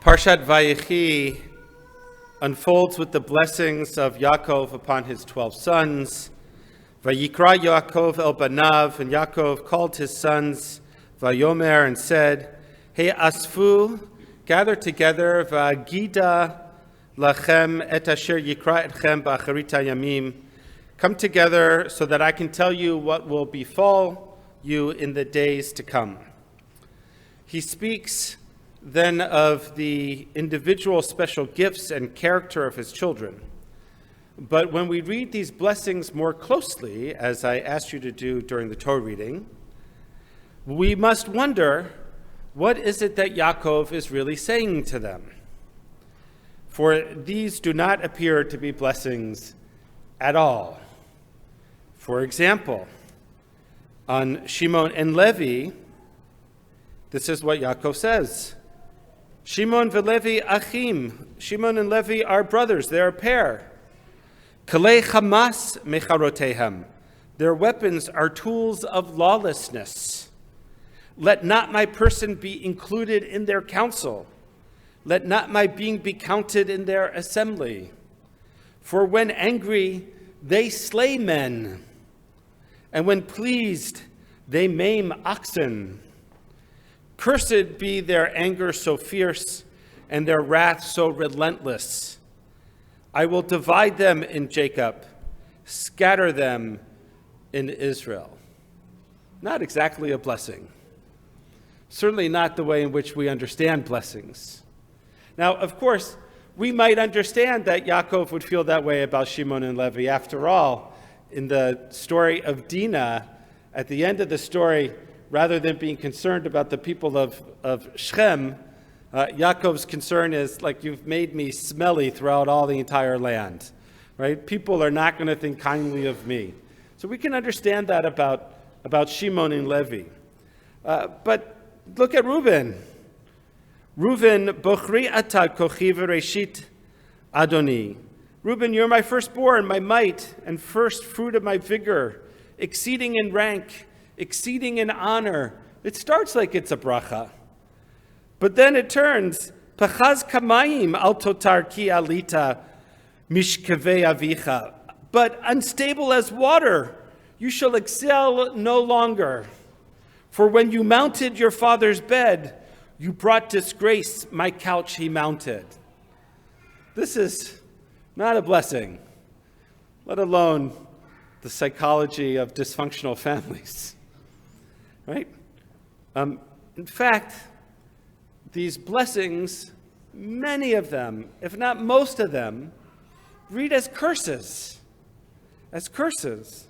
Parshat Vayechi unfolds with the blessings of Yaakov upon his 12 sons. Vayikra Yaakov el banav, and Yaakov called his sons, Vayomer, and said, Hey asfu, gather together, va'agida lachem et asher yikra etchem ba'acharita yamim. Come together so that I can tell you what will befall you in the days to come. He speaks then of the individual special gifts and character of his children. But when we read these blessings more closely, as I asked you to do during the Torah reading, we must wonder, what is it that Yaakov is really saying to them? For these do not appear to be blessings at all. For example, on Shimon and Levi, this is what Yaakov says. Shimon v'Levi achim. Shimon and Levi are brothers. They are a pair. Kalei Hamas mecharotehem. Their weapons are tools of lawlessness. Let not my person be included in their council. Let not my being be counted in their assembly. For when angry, they slay men. And when pleased, they maim oxen. Cursed be their anger so fierce, and their wrath so relentless. I will divide them in Jacob, scatter them in Israel. Not exactly a blessing. Certainly not the way in which we understand blessings. Now, of course, we might understand that Yaakov would feel that way about Shimon and Levi. After all, in the story of Dinah, at the end of the story, rather than being concerned about the people of Shechem, Yaakov's concern is, like, you've made me smelly throughout all the entire land, right? People are not going to think kindly of me. So we can understand that about Shimon and Levi. But look at Reuben. Reuben, Bochri atad kochi v'reshit Adoni. Reuben, you're my firstborn, my might, and first fruit of my vigor, exceeding in rank, exceeding in honor. It starts like it's a bracha. But then it turns, Pachaz kamayim al totar ki alita mishkevei avicha. But unstable as water, you shall excel no longer. For when you mounted your father's bed, you brought disgrace, my couch he mounted. This is not a blessing, let alone the psychology of dysfunctional families. Right? In fact, these blessings, many of them, if not most of them, read as curses. As curses.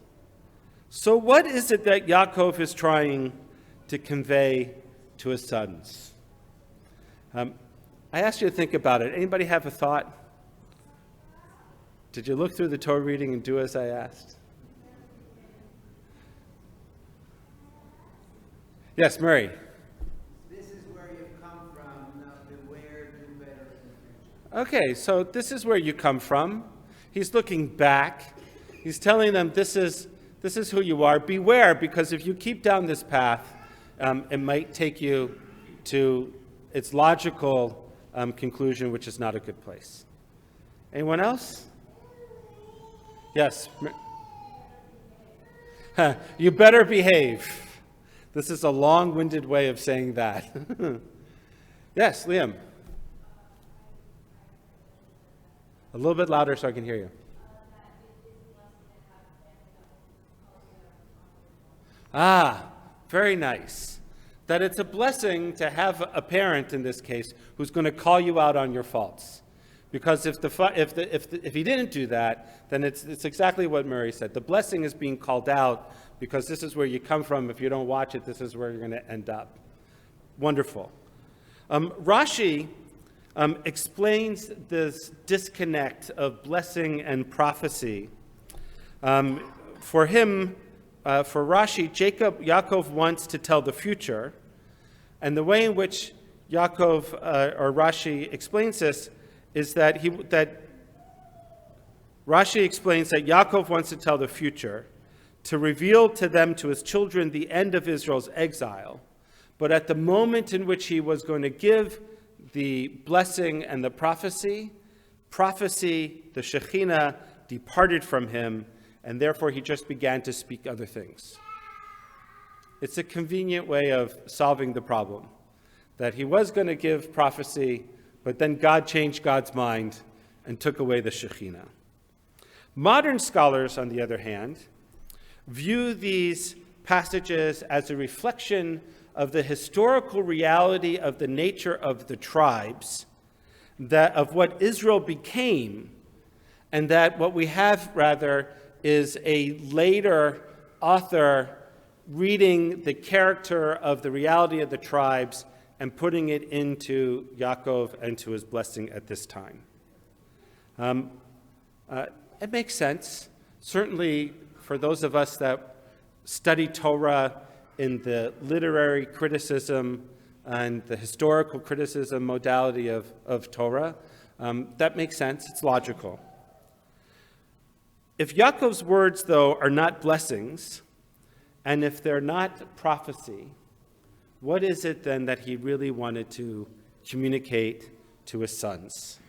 So what is it that Yaakov is trying to convey to his sons? I asked you to think about it. Anybody have a thought? Did you look through the Torah reading and do as I asked? Yes, Murray. This is where you've come from, not beware, do better in the future. Okay, so this is where you come from. He's looking back. He's telling them this is who you are. Beware, because if you keep down this path, it might take you to its logical conclusion, which is not a good place. Anyone else? Yes. You better behave. This is a long-winded way of saying that. Yes, Liam. A little bit louder so I can hear you. Very nice. That it's a blessing to have a parent, in this case, who's going to call you out on your faults. Because if he didn't do that, then it's exactly what Murray said. The blessing is being called out because this is where you come from. If you don't watch it, this is where you're going to end up. Wonderful. Rashi explains this disconnect of blessing and prophecy. For him, for Rashi, Yaakov wants to tell the future. And the way in which Yaakov, or Rashi, explains this is that Rashi explains that Yaakov wants to tell the future, to reveal to them, to his children, the end of Israel's exile. But at the moment in which he was going to give the blessing and the prophecy, the Shekhinah, departed from him, and therefore he just began to speak other things. It's a convenient way of solving the problem, that he was going to give prophecy, but then God changed God's mind and took away the Shekhinah. Modern scholars, on the other hand, view these passages as a reflection of the historical reality of the nature of the tribes, that of what Israel became, and that what we have, rather, is a later author reading the character of the reality of the tribes and putting it into Yaakov and to his blessing at this time. It makes sense, certainly for those of us that study Torah in the literary criticism and the historical criticism modality of Torah. That makes sense, it's logical. If Yaakov's words, though, are not blessings, and if they're not prophecy, what is it then that he really wanted to communicate to his sons?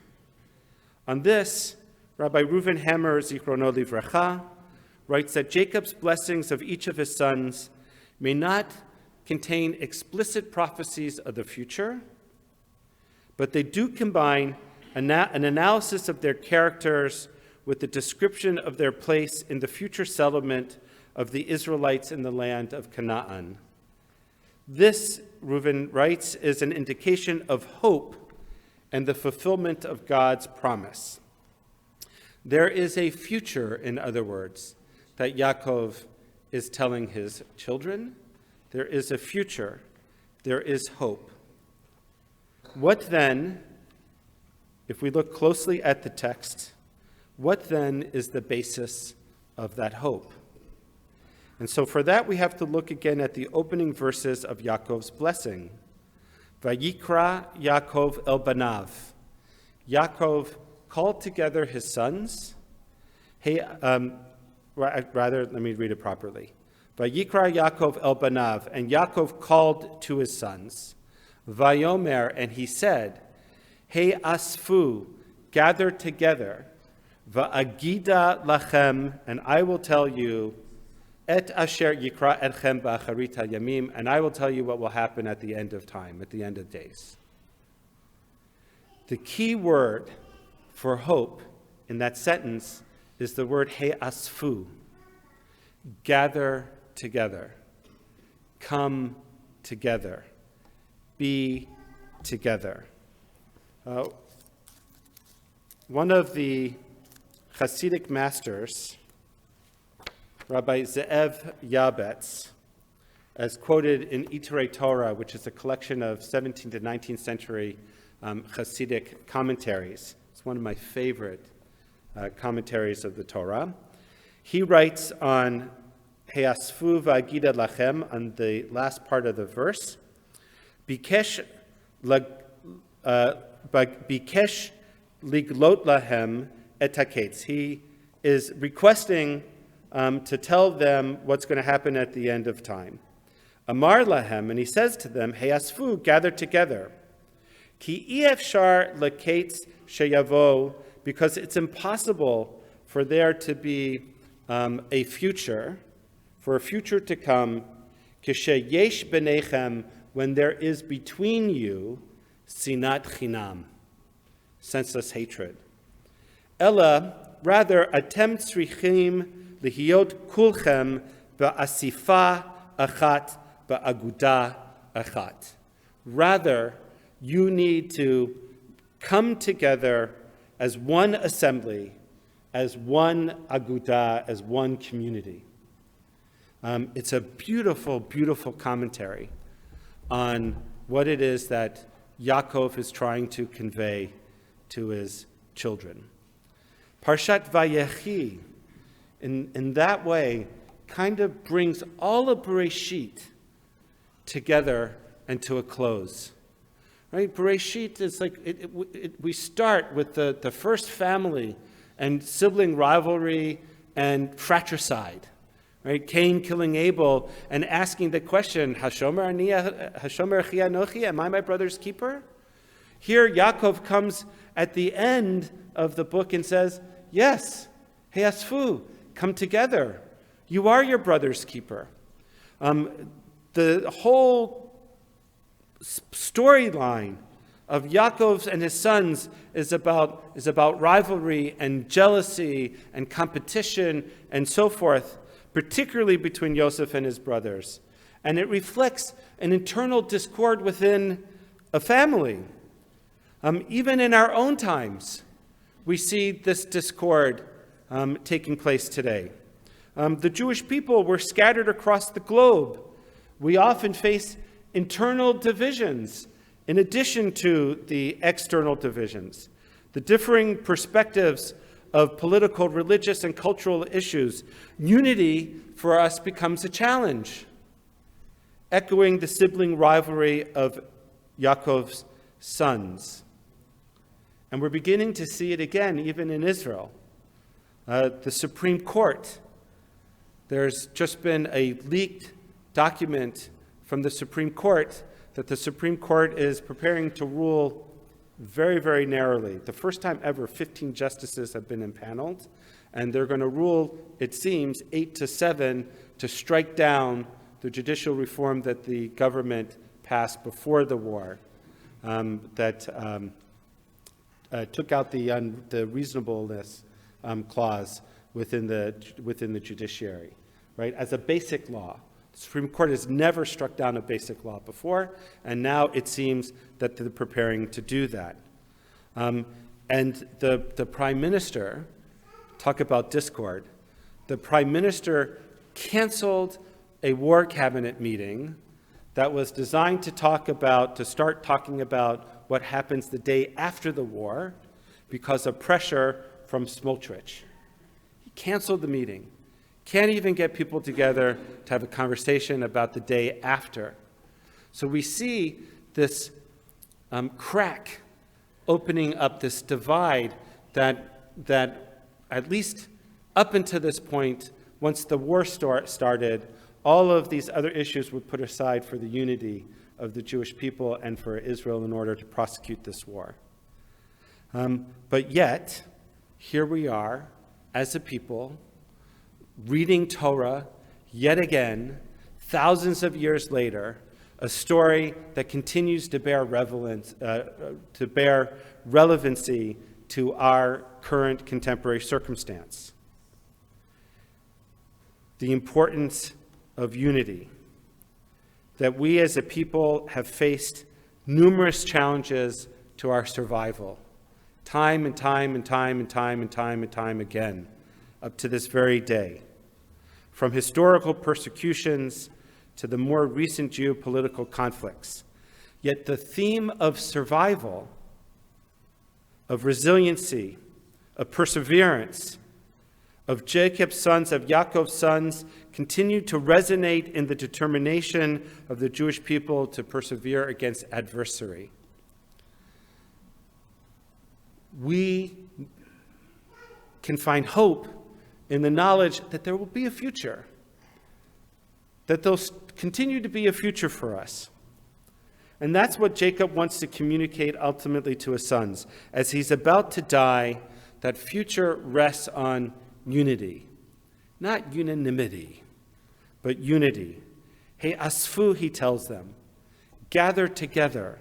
On this, Rabbi Reuven Hammer, Zichrono Livracha, writes that Jacob's blessings of each of his sons may not contain explicit prophecies of the future, but they do combine an analysis of their characters with the description of their place in the future settlement of the Israelites in the land of Canaan. This, Reuven writes, is an indication of hope and the fulfillment of God's promise. There is a future, in other words, that Yaakov is telling his children. There is a future. There is hope. What then, if we look closely at the text, what then is the basis of that hope? And so for that, we have to look again at the opening verses of Yaakov's blessing. Vayikra Yaakov el banav. Yaakov called together his sons. Let me read it properly. Vayikra Yaakov el banav, and Yaakov called to his sons. Vayomer, and he said, Hey asfu, gather together. Va'agida lachem, and I will tell you, et asher yikra etchem ba'acharit hayamim, and I will tell you what will happen at the end of time, at the end of days. The key word for hope in that sentence is the word he asfu, gather together, come together, be together. One of the Hasidic masters, Rabbi Ze'ev Yabetz, as quoted in Itere Torah, which is a collection of 17th to 19th century Hasidic commentaries. It's one of my favorite commentaries of the Torah. He writes on Heasfu v'agida lachem, on the last part of the verse, Bikesh liglot lahem etaketz. He is requesting to tell them what's going to happen at the end of time. Amar lahem, and he says to them, Heasfu, gather together. Ki efshar laketz sheyavo, because it's impossible for there to be a future, for a future to come, kisheyesh benechem, when there is between you sinat chinam, senseless hatred. Ella, rather, atem tzrichim lihiot kulchem ba'asifa achat ba'aguda achat. Rather, you need to come together as one assembly, as one aguda, as one community. It's a beautiful, beautiful commentary on what it is that Yaakov is trying to convey to his children. Parshat Vayechi, in that way, kind of brings all of Bereshit together and to a close. Right? Bereshit is like, we start with the first family and sibling rivalry and fratricide. Right? Cain killing Abel and asking the question, Hashomer Chi Anochi, am I my brother's keeper? Here, Yaakov comes at the end of the book and says, yes, Heasfu, come together. You are your brother's keeper. The whole storyline of Yaakov's and his sons is about rivalry and jealousy and competition and so forth, particularly between Yosef and his brothers. And it reflects an internal discord within a family. Even in our own times, we see this discord taking place today. The Jewish people were scattered across the globe. We often face internal divisions in addition to the external divisions. The differing perspectives of political, religious, and cultural issues. Unity for us becomes a challenge, echoing the sibling rivalry of Yaakov's sons. And we're beginning to see it again, even in Israel. The Supreme Court, there's just been a leaked document from the Supreme Court that the Supreme Court is preparing to rule very, very narrowly. The first time ever, 15 justices have been impaneled, and they're going to rule, it seems, 8-7 to strike down the judicial reform that the government passed before the war that took out the reasonableness clause within the judiciary, right? As a basic law. The Supreme Court has never struck down a basic law before, and now it seems that they're preparing to do that. And the Prime Minister, talk about discord, the Prime Minister canceled a war cabinet meeting that was designed to start talking about what happens the day after the war because of pressure from Smotrich. He canceled the meeting. Can't even get people together to have a conversation about the day after. So we see this crack opening up, this divide that at least up until this point, once the war started, all of these other issues were put aside for the unity of the Jewish people and for Israel in order to prosecute this war. But yet, here we are as a people reading Torah yet again, thousands of years later, a story that continues to bear relevancy to our current contemporary circumstance. The importance of unity, that we as a people have faced numerous challenges to our survival, time and time and time and time and time and time again, up to this very day. From historical persecutions to the more recent geopolitical conflicts. Yet the theme of survival, of resiliency, of perseverance, of Jacob's sons, of Yaakov's sons, continued to resonate in the determination of the Jewish people to persevere against adversary. We can find hope in the knowledge that there will be a future, that there'll continue to be a future for us. And that's what Jacob wants to communicate ultimately to his sons. As he's about to die, that future rests on unity. Not unanimity, but unity. Hey, asfu, he tells them, gather together.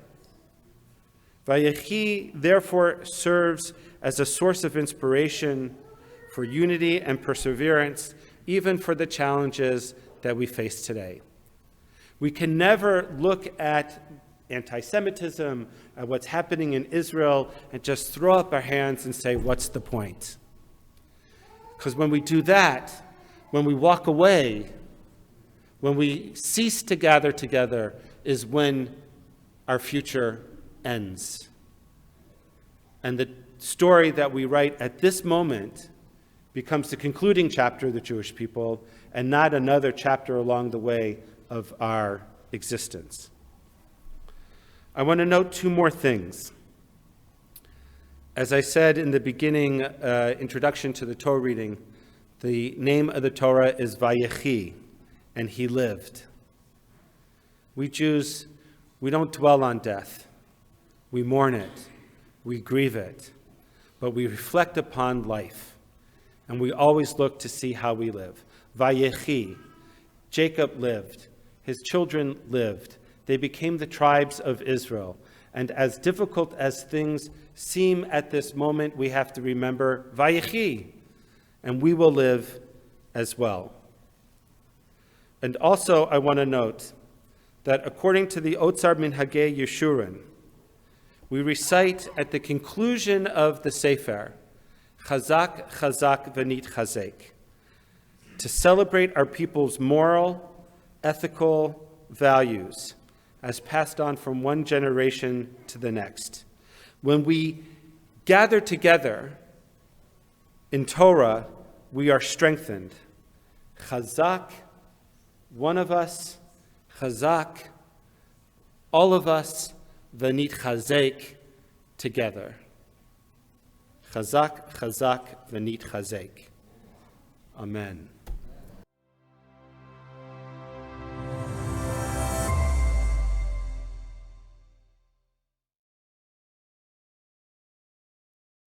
Vayechi therefore serves as a source of inspiration for unity and perseverance, even for the challenges that we face today. We can never look at anti-Semitism, at what's happening in Israel, and just throw up our hands and say, what's the point? Because when we do that, when we walk away, when we cease to gather together, is when our future ends. And the story that we write at this moment becomes the concluding chapter of the Jewish people and not another chapter along the way of our existence. I want to note two more things. As I said in the beginning introduction to the Torah reading, the name of the Torah is Vayechi, and he lived. We Jews, we don't dwell on death. We mourn it. We grieve it. But we reflect upon life. And we always look to see how we live. Vayechi. Jacob lived. His children lived. They became the tribes of Israel. And as difficult as things seem at this moment, we have to remember Vayechi. And we will live as well. And also, I want to note that according to the Otzar Minhagei Yeshurun, we recite at the conclusion of the Sefer, Chazak, Chazak, V'nit Chazek, to celebrate our people's moral, ethical values as passed on from one generation to the next. When we gather together in Torah, we are strengthened. Chazak, one of us, Chazak, all of us, V'nit Chazek, together. Chazak, Chazak, V'nit Chazek. Amen.